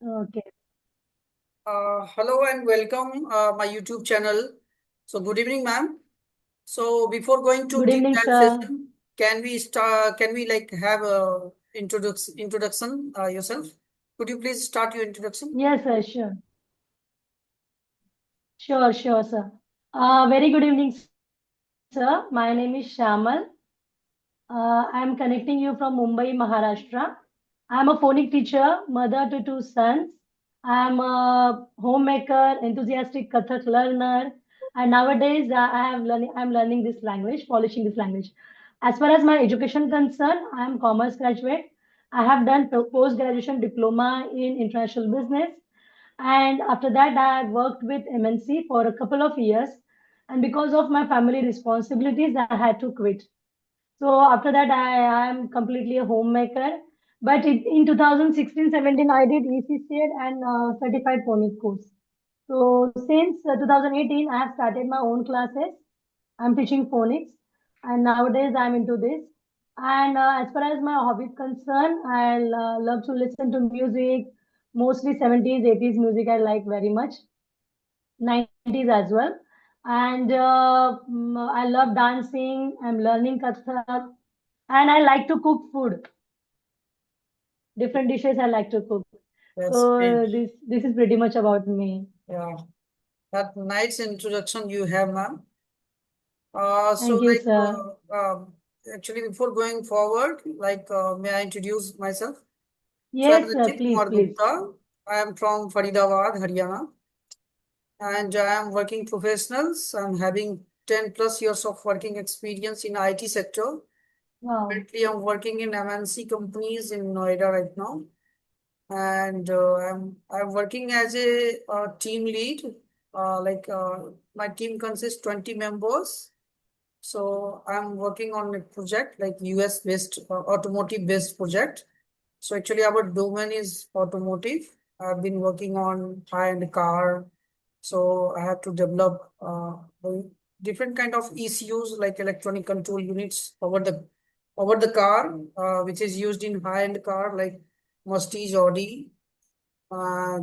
Okay. Hello and welcome my YouTube channel. So good evening, ma'am. So before going to Good deep evening, dive sir. session, can we start? Can we like have a introduction yourself? Could you please start your introduction? Yes, sir, sure. Sure, sir. Very good evening, sir. My name is Shamal. I'm connecting you from Mumbai, Maharashtra. I'm a phonic teacher, mother to two sons. I'm a homemaker, enthusiastic Kathak learner, and nowadays I'm learning this language, polishing this language. As far as my education concerned, I am commerce graduate. I have done post graduation diploma in international business, and after that, I worked with MNC for a couple of years. And because of my family responsibilities, I had to quit. So after that, I am completely a homemaker. But in 2016-17, I did ECCED and certified phonics course. So since 2018, I have started my own classes. I'm teaching phonics, and nowadays I'm into this. And as far as my hobby is concerned, I love to listen to music, mostly 70s, 80s music. I like very much. 90s as well. And I love dancing. I'm learning Kathak, and I like to cook food. Different dishes I like to cook. That's So great. this is pretty much about me. Yeah, that nice introduction you have, ma'am. Uh, so Thank you, like sir. uh, um, actually before going forward, may I introduce myself? So I'm Yes, sir. Rachit Please, Kumar please. Gupta. I am from Faridabad, Haryana. And I am working professionals. I'm having 10 plus years of working experience in IT sector. Wow. Currently, I'm working in MNC companies in Noida right now. And I'm working as a team lead. My team consists 20 members. So I'm working on a project like US based automotive based project. So actually our domain is automotive. I've been working on high-end car. So I have to develop the different kind of ECUs like electronic control units over the car, which is used in high-end car like Mercedes, Audi,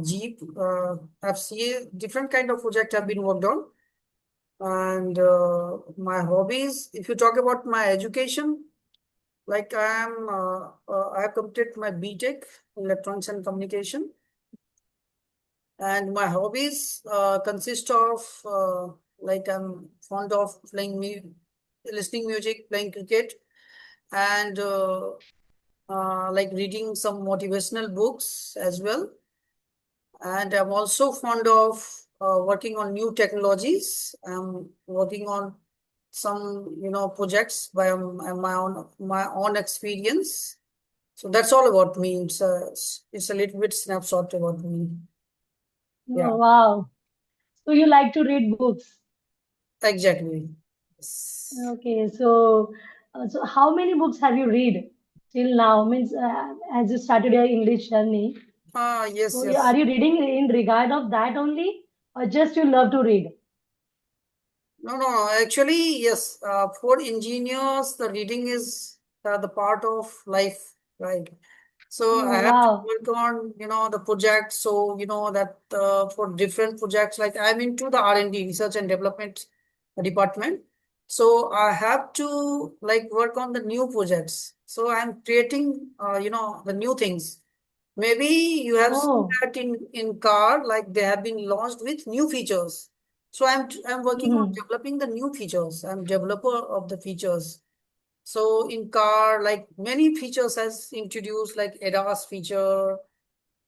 Jeep, FCA. Different kind of project have been worked on. And my hobbies, if you talk about my education, I have completed my BTech in Electronics and Communication, and my hobbies consist of I'm fond of listening music, playing cricket, and like reading some motivational books as well. And I'm also fond of working on new technologies. I'm working on some projects by my own experience. So that's all about me. It's a little bit snapshot about me. Oh, Yeah, wow. So you like to read books. exactly. Yes. Okay. So how many books have you read till now? Means as you started your English journey. Yes, So are yes. you reading in regard of that only, or just you love to read? No, no, no. Actually, yes. For engineers, the reading is the part of life, right? So I Oh, have to wow. work on, the project. So, that for different projects, like I'm into the R&D, research and development department. So I have to like work on the new projects. So I'm creating, the new things. Maybe you have seen Oh. that in car, like they have been launched with new features. So I'm working on Mhm. developing the new features. I'm developer of the features. So in car, like many features has introduced, like ADAS feature,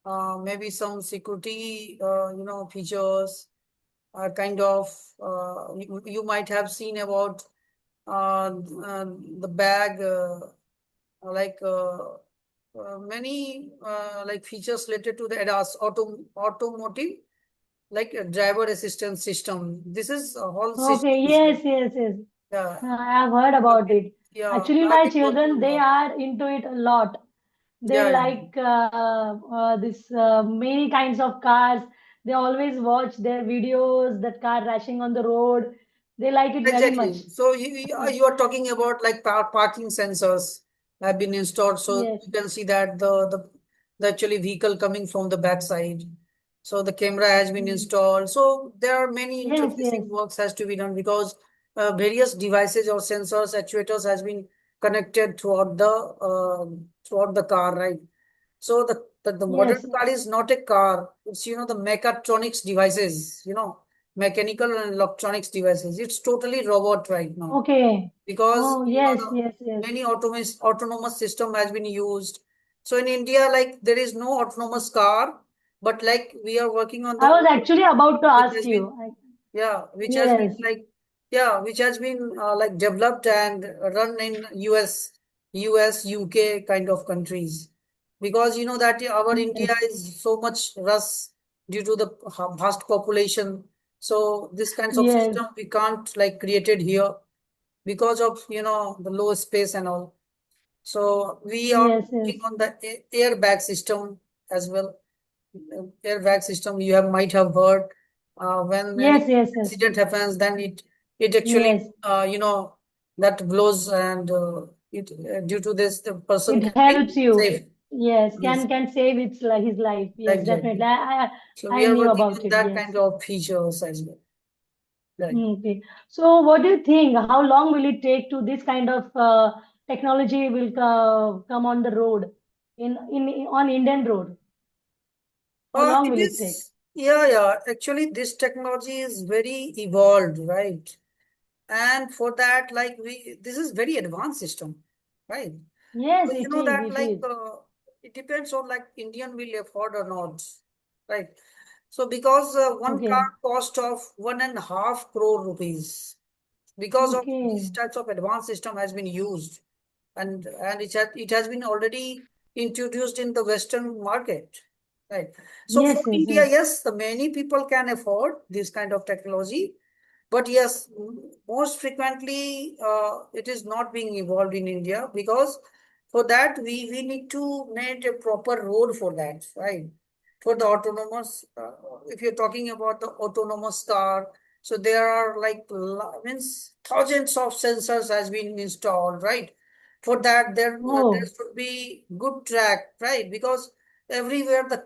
maybe some security, features. Kind of, you might have seen about the bag, like many like features related to the ADAS automotive, like a driver assistance system. This is a whole Okay, systems. yes. Yeah, I have heard I've about been, it. yeah, Actually, I've my been working children, on they that. are into it a lot. They Yeah, yeah, like this many kinds of cars. They always watch their videos, that car rashing on the road. They like it very much. exactly. So you are talking about like parking sensors have been installed, so Yes, you can see that the actually vehicle coming from the backside. So the camera has been installed. So there are many Yes, interfacing yes, works has to be done because various devices or sensors, actuators has been connected throughout the car, right? So the modern yes. car is not a car. It's the mechatronics devices, mechanical and electronics devices. It's totally robot right now Okay. because Oh, yes, yes, yes. many autonomous system has been used. So in India, like there is no autonomous car, but like we are working on the I was actually about to which ask has you. been yeah, which has been Yes. like yeah, which has been like developed and run in US, UK kind of countries. Because you know that our India Yes. is so much rush due to the vast population. So this kinds of Yes. system we can't like created here because of the low space and all. So we are Yes. Yes. working on the airbag system as well. Airbag system you have might have heard when any Yes. Yes. Yes. accident happens, then it actually Yes. that blows and it due to this the person It can be helps you. safe. Yes. Yes, Can save his life. Yes, exactly. definitely. So I we are knew working about on it. that kind Yes. of features as well. Right. Okay. So what do you think? How long will it take to this kind of technology will come on the road in on Indian road? How long It will it take? is, yeah. Actually, this technology is very evolved, right? And for that, like this is very advanced system, right? Yes, So you it know is. that It like is. it depends on like Indian will afford or not, right? So because one car Okay. cost of 1.5 crore rupees, because of Okay. these types of advanced system has been used, and it has been already introduced in the Western market, right? So for Yes, yes, India, yes. yes, the many people can afford this kind of technology, but yes, most frequently it is not being evolved in India because for that we need to make a proper road for that, right? For the autonomous, if you're talking about the autonomous car, so there are like means thousands of sensors has been installed, right? For that there Oh, should be good track, right? Because everywhere the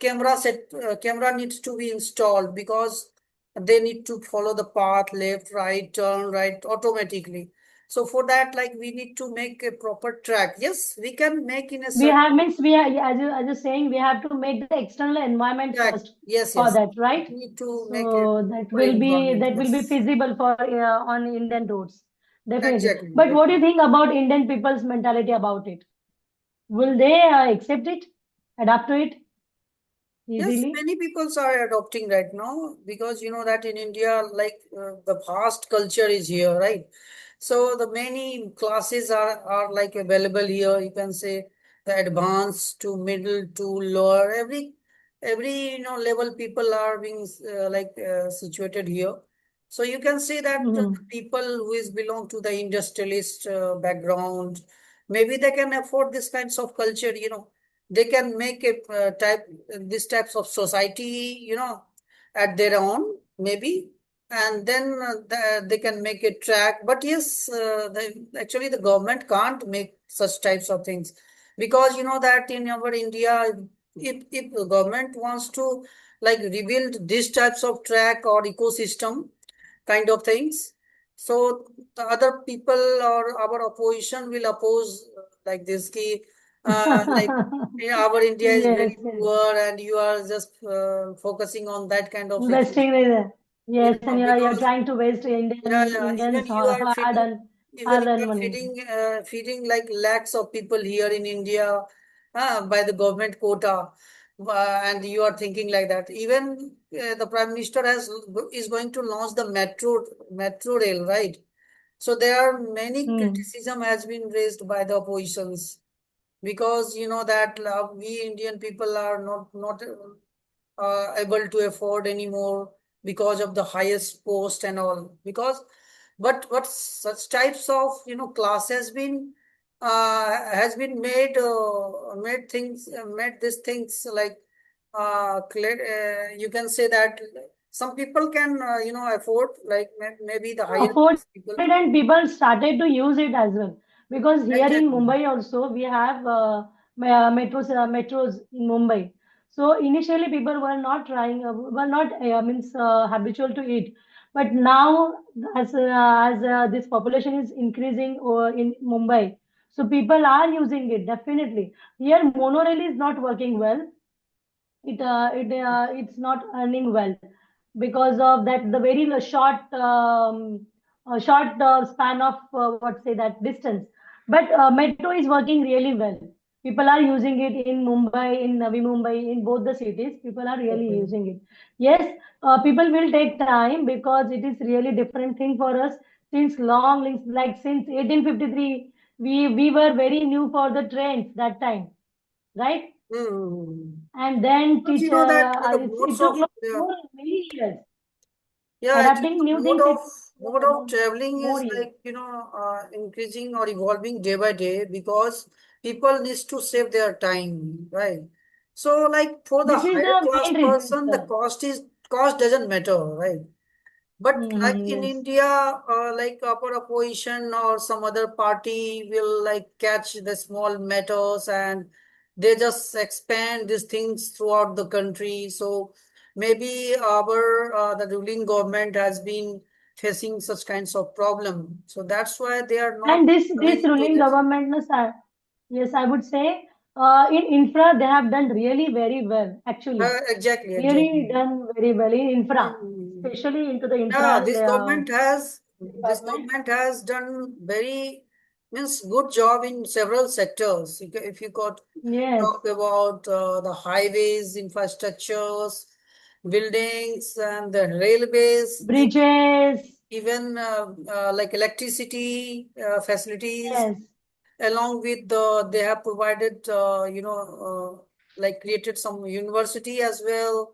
camera needs to be installed because they need to follow the path, left, right, turn right automatically. So for that, like we need to make a proper track. Yes, we can make in a we certain have means we are as you saying we have to make the external environment track. first Yes, for yes. that, right? We need to make a So proper environment. that will be Yes, feasible for on Indian roads, definitely. exactly. But what do you think about Indian people's mentality about it? Will they accept it, adapt to it Yes, easily? many people are adopting right now because you know that in India, like the vast culture is here, right? So the many classes are like available here. You can say the advanced to middle to lower. Every level people are being situated here. So you can say that the Hmm. people who is belong to the industrialist background, maybe they can afford this kinds of culture. They can make a these types of society, at their own, maybe, and then they can make a track. But yes, actually the government can't make such types of things because you know that in our India, if the government wants to like rebuild these types of track or ecosystem kind of things, so the other people or our opposition will oppose like this key, like our India is Yes, very yes. poor and you are just focusing on that kind of situation. Investing in it. Yes, and you're Because trying to waste even Indians you are feeding, even hard you earned are money. feeding like lakhs of people here in India by the government quota, and you are thinking like that. Even the Prime Minister is going to launch the metro rail, right? So there are many Hmm. criticism has been raised by the oppositions because you know that we Indian people are not able to afford anymore because of the highest post and all. Because but such types of class has been made these things like you can say that some people can afford like maybe the higher Afford class people. it and people started to use it as well because here in Exactly. Mumbai also we have metros in Mumbai. So initially, people were not trying, were not means habitual to it. But now, as this population is increasing in Mumbai, so people are using it definitely. Here, monorail is not working well. It's not earning well because of that the very short span of what say that distance. But metro is working really well. People are using it in Mumbai, in Navi Mumbai, in both the cities. People are really Okay. using it. Yes, people will take time because it is really different thing for us since like since 1853 we were very new for the trains that time, right? Hmm. And then But you know that the it modes took of many years. yeah, actually Adapting the new things, it mode took of traveling more is years. like increasing or evolving day by day because people needs to save their time, right? So like for the This is higher the class main reason, person, the sir. cost doesn't matter, right? But like in Yes. India, like upper opposition or some other party will like catch the small matters and they just expand these things throughout the country. So maybe our the ruling government has been facing such kinds of problem. So that's why they are not And this coming to ruling this. government, no, sir, yes, I would say in infra they have done really very well, actually. Exactly, exactly. Really done very well in infra, Hmm. especially into the Yeah, infra this department. government has done very means good job in several sectors. If you got Yes. talk about the highways, infrastructures, buildings, and the railways, Bridges. even like electricity facilities, Yes. along with they have provided like created some university as well,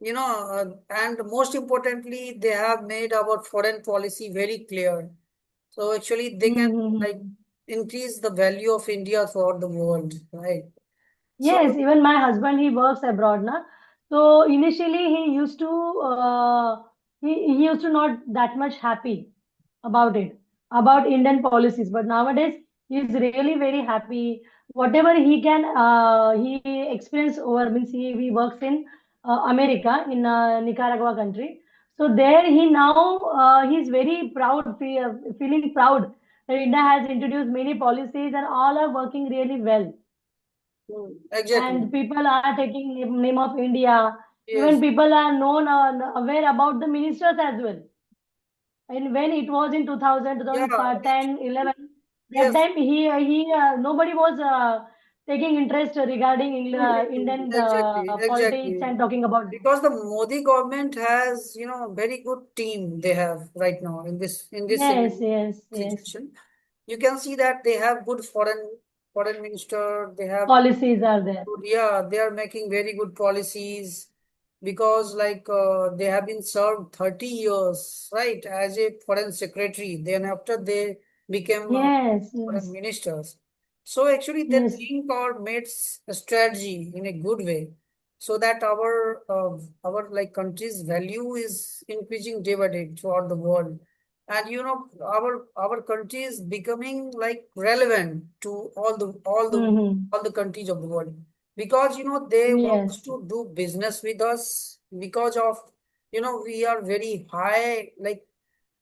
and most importantly, they have made our foreign policy very clear. So actually, they can like Mm-hmm. increase the value of India throughout the world, right? So, Yes, even my husband, he works abroad now. So initially he used to not that much happy about it, about Indian policies. But nowadays he's really very happy. Whatever he can, he experience over means he works in America, in Nicaragua country. So there he now he's very proud, feeling proud that India has introduced many policies and all are working really well, exactly. and people are taking name of India. Even Yes. people are known aware about the ministers as well. And when it was in 2000, Yeah. 2010, 11, that Yes. time he nobody was taking interest regarding Indian Exactly. politics Exactly. and talking about them. Because the Modi government has, very good team they have right now in this Yes, yes, yes. situation. You can see that they have good foreign minister. They have Policies are there. yeah, they are making very good policies because like they have been served 30 years, right, as a foreign secretary. Then after they became Yes, foreign yes, ministers. So actually they yes. think or made a strategy in a good way so that our like country's value is increasing day by day throughout the world. And our country is becoming like relevant to Mm-hmm. all the countries of the world because they want Yes. to do business with us because of we are very high like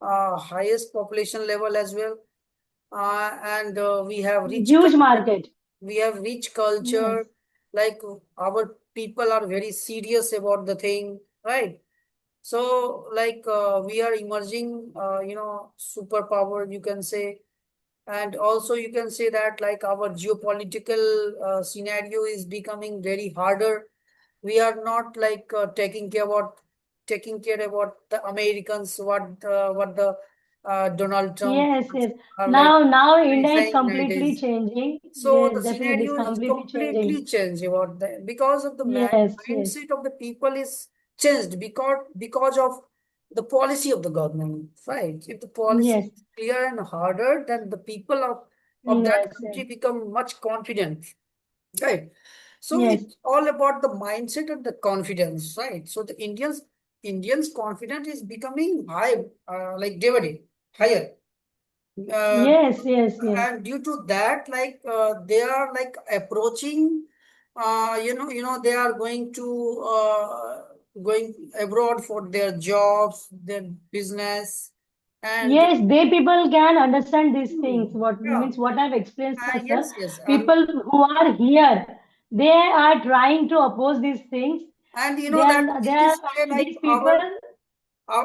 highest population level as well, and we have rich Huge culture. market. We have rich Yes. culture. Like our people are very serious about the thing, right? So like we are emerging, superpower, you can say. And also you can say that like our geopolitical scenario is becoming very harder. We are not like taking care about the Americans, what the Donald Trump Yes, yes. are like Now India is saying completely nowadays. changing. So Yes, the definitely, it's scenario is completely completely changing. changed about that because of the Yes, yes, mindset of the people is changed because of the policy of the government, right? If the policy yes, is clear and harder, then the people of that yes, country yes, become much confident, right? So yes, it's all about the mindset and the confidence, right? So the Indians confidence is becoming high, like day by day, higher. Uh, Yes, yes, yes. and due to that, like they are like approaching, they are going abroad for their jobs, their business, and Yes, they people can understand these things. hmm, What yeah, means what I've experienced, sir. yes, yes, People who are here, they are trying to oppose these things. and you They know that are, they in are, this way, and like these people,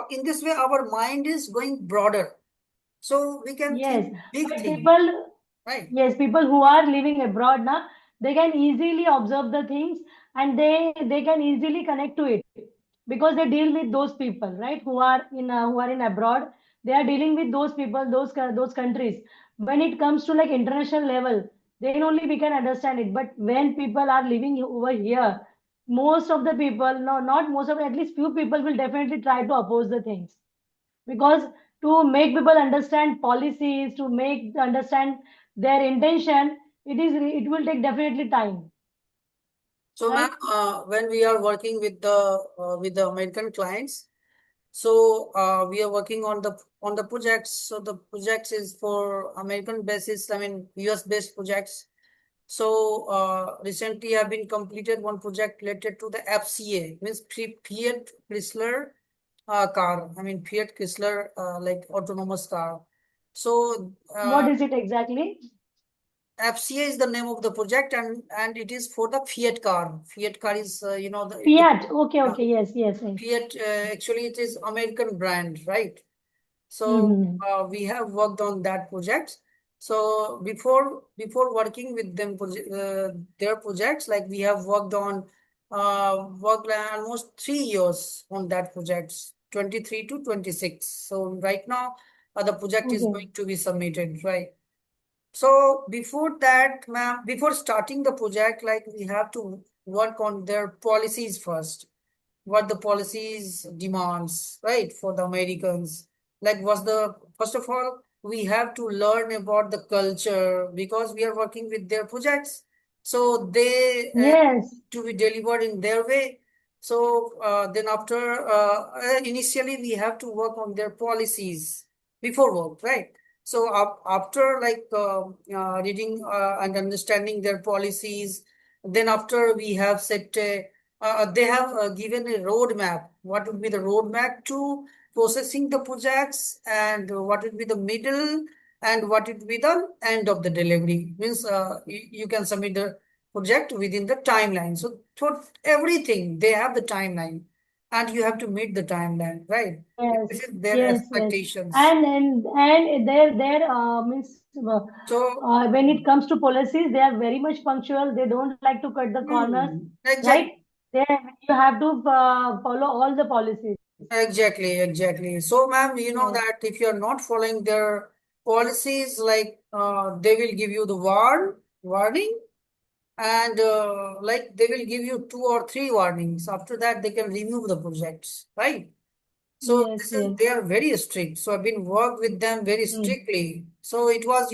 in this way, our mind is going broader, so we can think yes, big but thing, people, right? yes, people who are living abroad now, they can easily observe the things and they can easily connect to it because they deal with those people, right? Who are in abroad. They are dealing with those people, those countries. When it comes to like international level, then only we can understand it. But when people are living over here, most of the people, no, not most of, at least few people will definitely try to oppose the things because to make people understand policies, to make understand their intention, it will take definitely time, So, ma'am, right? when we are working with the American clients, so we are working on the projects. So the projects is for American basis, I mean US based projects. So recently I've been completed one project related to the FCA, means Fiat Chrysler car. I mean Fiat Chrysler like autonomous car. So What is it exactly? FCA is the name of the project, and it is for the Fiat car. Fiat car is the Fiat. Okay, uh, okay, yes, yes, yes. Fiat. Actually, it is American brand, right? So Mm-hmm. we have worked on that project. So before working with them their projects, like we have worked almost 3 years on that project, 23 to 26. So right now the project is Okay. going to be submitted, right? So before that, ma'am, before starting the project, like we have to work on their policies first, what the policies demands, right, for the Americans. Like what's the first of all, we have to learn about the culture because we are working with their projects. So they Yes, to be delivered in their way. So then after initially we have to work on their policies before work, right? So after like reading and understanding their policies, then after we have set they have given a roadmap. What would be the roadmap to processing the projects, and what would be the middle, and what would be the end of the delivery? Means you can submit the project within the timeline. So for everything, they have the timeline, and you have to meet the timeline, right? yes, This is their yes, yes. expectations. And their means So, when it comes to policies, they are very much punctual. They don't like to cut the corners, right? exactly. They You have to follow all the policies. Exactly, exactly. So, ma'am, you know Yes, that if you're not following their policies, like they will give you the warning, and like they will give you 2 or 3 warnings. After that, they can remove the projects, right? So yes, this is yes. they are very strict. So I've been worked with them very Mm. strictly. So it was,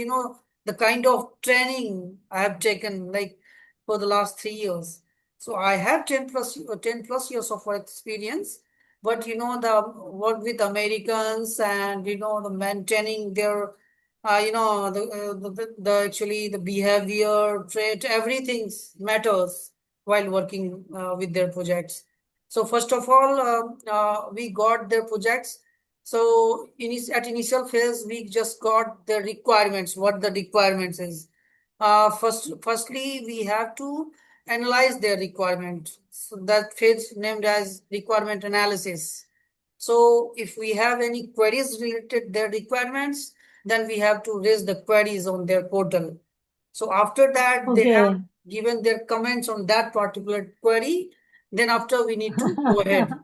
the kind of training I have taken like for the last 3 years. So I have 10 plus years of experience, but the work with Americans, and the maintaining their the actually the behavior, trait, everything matters while working with their projects. So first of all, we got their projects. So at initial phase, we just got the requirements, what the requirements is. Firstly, we have to analyze their requirement. So that phase named as requirement analysis. So if we have any queries related their requirements, then we have to raise the queries on their portal. So after that, they have Okay. given their comments on that particular query. Then after we need to go ahead,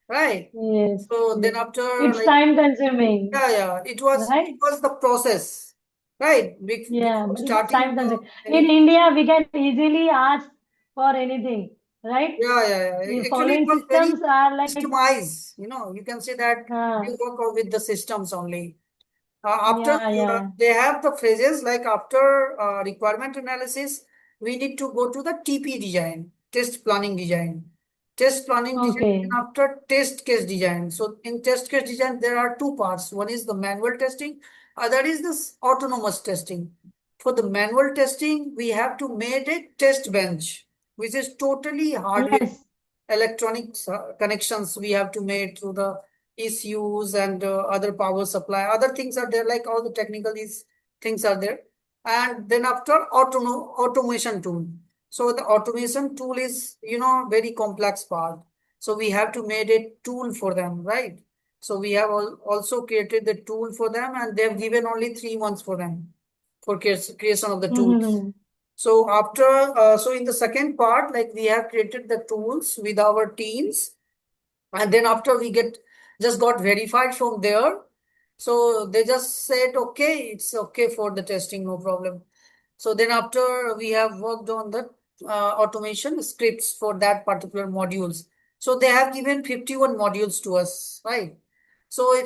right? Yes, So then yes. after It's like time consuming, yeah, it right? was the process, right? Yeah, Before but it's starting time consuming. In any India, we can easily ask for anything, right? yeah. The Actually, it following was very systems are like, systemized. You can say that uh, you work out with the systems only. After yeah, yeah. they have the phrases like after requirement analysis, we need to go to the TP design, test planning design. Test planning design, and Okay, after test case design. So in test case design, there are two parts. One is the manual testing, That is this autonomous testing. For the manual testing, we have to make a test bench, which is totally hardware, Yes. electronics connections we have to make through the ECUs and other power supply. Other things are there, like all the technical things are there. And then after automation tool. So the automation tool is, very complex part. So we have to make a tool for them, right? So we have also created the tool for them, and they have given only 3 months for them for creation of the tools. Mm-hmm. So after, so in the second part, like we have created the tools with our teams, and then after we just got verified from there. So they just said, okay, it's okay for the testing, no problem. So then after we have worked on the automation scripts for that particular modules. So they have given 51 modules to us, right? So Okay.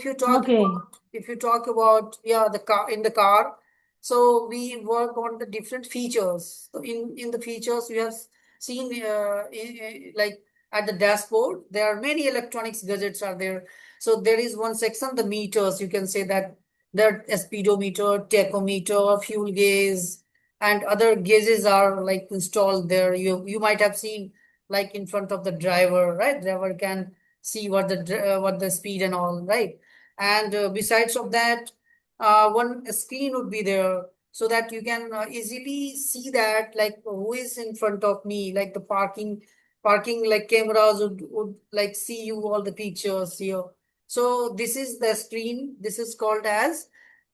if you talk about, yeah, the car, in the car, so we work on the different features. So in the features we have seen, like at the dashboard, there are many electronics gadgets are there. So there is one section, the meters. You can say that there are speedometer, tachometer, fuel gauge, and other gauges are like installed there. You might have seen like in front of the driver, right? Driver can see what the speed and all, right? And besides of that, one screen would be there so that you can easily see that like who is in front of me, like the parking like cameras would like see you all the pictures here. So this is the screen. This is called as,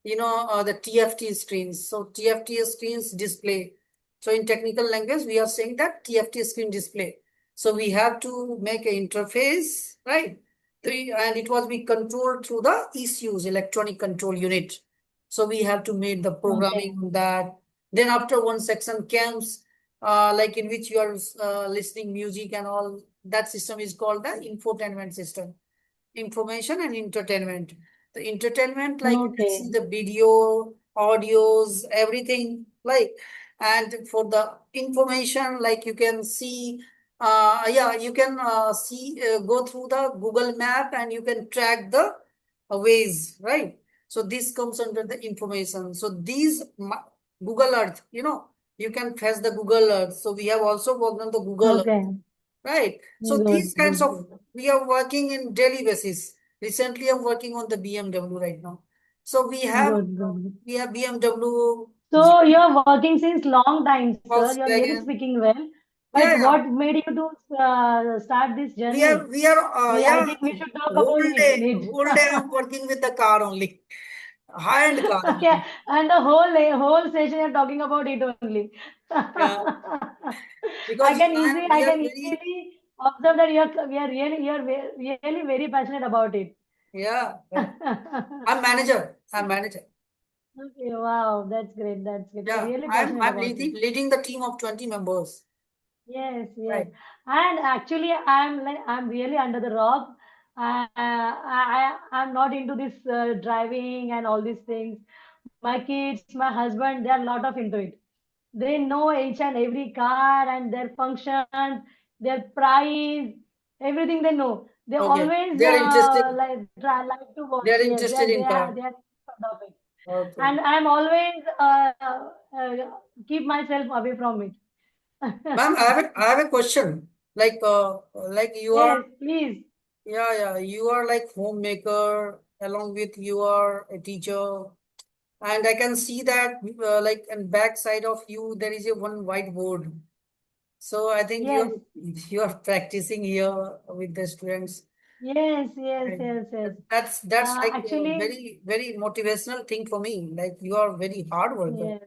the TFT screens. So TFT screens display. So in technical language, we are saying that TFT screen display. So we have to make an interface, right? And it was be controlled through the ECUs, electronic control unit. So we have to make the Okay. programming on that. Then after one section comes, like in which you are listening music and all, that system is called the infotainment system, information and entertainment. The entertainment, like you can see Okay. the video, audios, everything, like, and for the information, like you can see, yeah, you can see, go through the Google Map and you can track the ways, right? So this comes under the information. So Google Earth, you can fetch the Google Earth. So we have also worked on the Google Earth. Okay. Right. So Good, these kinds good, of, good. we are working in daily basis. Recently, I'm working on the BMW right now. So Good, good, good. we have BMW, So you're working since long time, sir. You're really Volkswagen. speaking well. Yeah, But yeah. what made you to start this journey? We are, I yeah. think we should talk about it. Whole day I'm working with the car only, high-end car Okay, only. and the whole session you're talking about it only. Yeah, because I we are can very, easily observe that you're really very passionate about it. yeah, yeah. I'm manager. Okay, wow, that's great. That's great. You're Yeah, really passionate I'm about it. leading the team of 20 members. Yes, yes. Right. And actually, I'm really under the rock. I'm not into this driving and all these things. My kids, my husband, they are a lot of into it. They know each and every car and their functions, their price, everything they know. They Okay. always They are interested. like to watch. They are Yes, interested in car. they are in front of it. Okay. And I'm always keep myself away from it. Ma'am, I have a question. Like you are, Yes, please. yeah, yeah, you are like homemaker, along with you are a teacher, and I can see that, like, and back side of you there is a one whiteboard. So I think Yes, you are practicing here with the students. yes, yes, Right. yes, yes. That's like a Actually, very motivational thing for me. Like you are very hard worker. yes,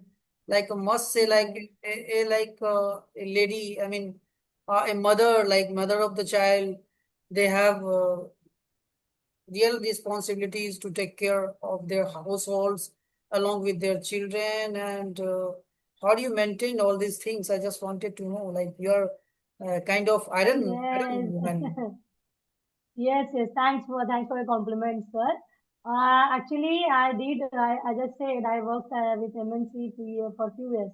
Like I must say, like yes, a lady, I mean, a mother, like mother of the child, they have real responsibilities to take care of their households along with their children. And how do you maintain all these things? I just wanted to know, like you're kind of iron yes. woman. Yes, yes. Thanks for your compliment, sir. Actually, I just said I worked with MNC for few years,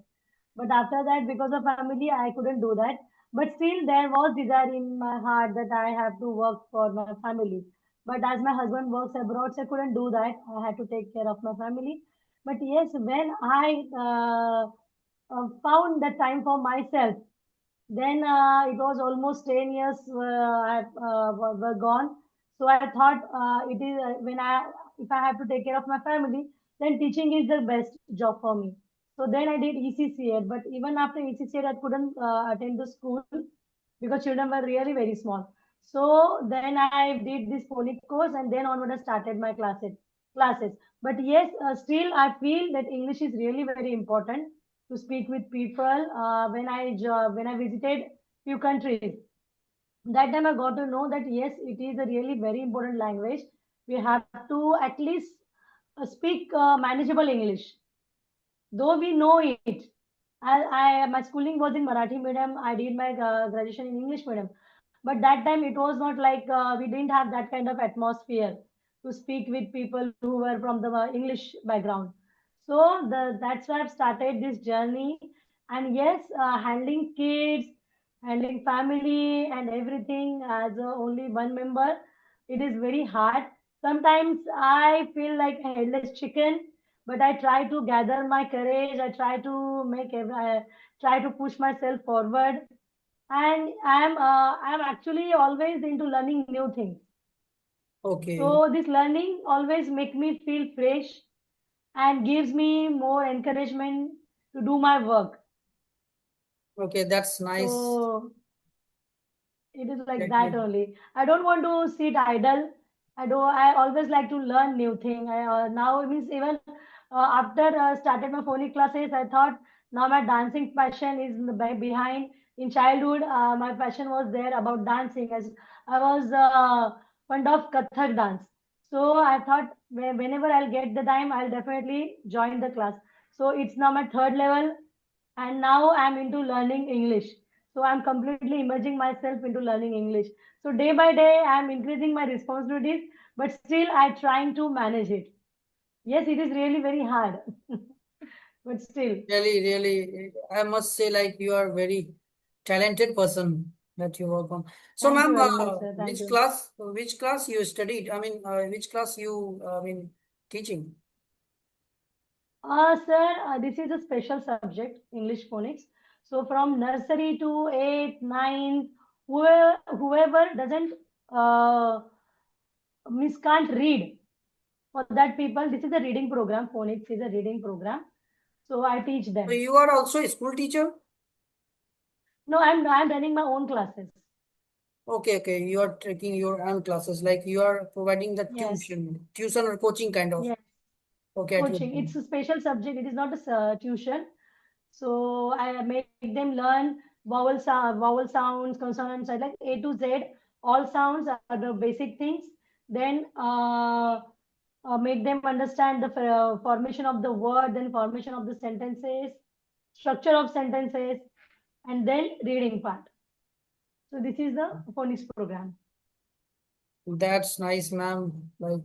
but after that, because of family, I couldn't do that. But still, there was desire in my heart that I have to work for my family. But as my husband works abroad, so I couldn't do that. I had to take care of my family. But yes, when I found the time for myself, then it was almost 10 years were gone. So I thought it is when if I have to take care of my family, then teaching is the best job for me. So then I did ECCA, but even after ECCA, I couldn't attend the school because children were really very small. So then I did this phonics course, and then onward I started my classes. But yes, still I feel that English is really very important to speak with people. When I visited few countries, that time I got to know that yes, it is a really very important language. We have to at least speak manageable English, though we know it. My schooling was in Marathi medium. I did my graduation in English medium, but that time it was not like we didn't have that kind of atmosphere to speak with people who were from the English background. So that's why I've started this journey. And yes, handling kids, handling family, and everything as only one member, it is very hard. Sometimes I feel like a headless chicken, but I try to gather my courage. I try to I try to push myself forward, and I'm actually always into learning new things. Okay. So this learning always make me feel fresh and gives me more encouragement to do my work. Okay, that's nice. So it is like Great, that great. only. I don't want to sit idle. I always like to learn new thing. Now it means even after started my phonics classes, I thought now my dancing passion is in the behind. In childhood, my passion was there about dancing, as I was fond of Kathak dance. So I thought whenever I'll get the time, I'll definitely join the class. So it's now my third level, and now I'm into learning English. So I'm completely immersing myself into learning English. So day by day, I'm increasing my responsibilities, but still I'm trying to manage it. Yes, it is really very hard, but still. Really, really, I must say, like, you are very talented person that you work on. So, Thank you ma'am, very much, sir. Thank you. which class you studied? I mean, which class you, teaching? Sir, this is a special subject, English phonics. So from nursery to 8th, 9th, whoever doesn't miss can't read. For that people, this is a reading program. Phonics is a reading program. So I teach So, them. you are also a school teacher? No, I'm running my own classes. Okay, okay, you are taking your own classes, like you are providing the Yes, tuition or coaching kind of. yes. Okay, at your Coaching. It's a special subject. It is not a tuition. So I make them learn vowel sounds, consonants, like A to Z. All sounds are the basic things. Then make them understand the formation of the word, then formation of the sentences, structure of sentences, and then reading part. So this is the phonics program. That's nice, ma'am. Like,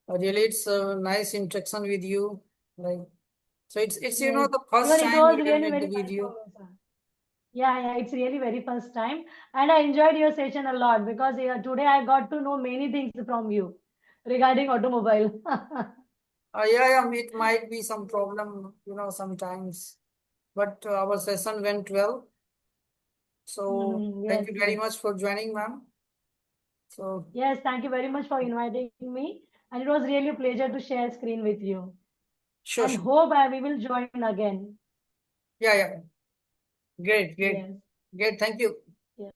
really, it's a nice interaction with you. Like, so it's Yes, the first even it time was we will really make the very fun for video. me, sir. Yeah, it's really very first time, and I enjoyed your session a lot because today I got to know many things from you regarding automobile. Yeah, yeah, it might be some problem, sometimes, but our session went well. So thank Yes, you very yes, much for joining, ma'am. So yes. Thank you very much for inviting me, and it was really a pleasure to share screen with you. sure, And sure. hope we will join again. Yeah, yeah. Great, great, Yes, great. Thank you. yes.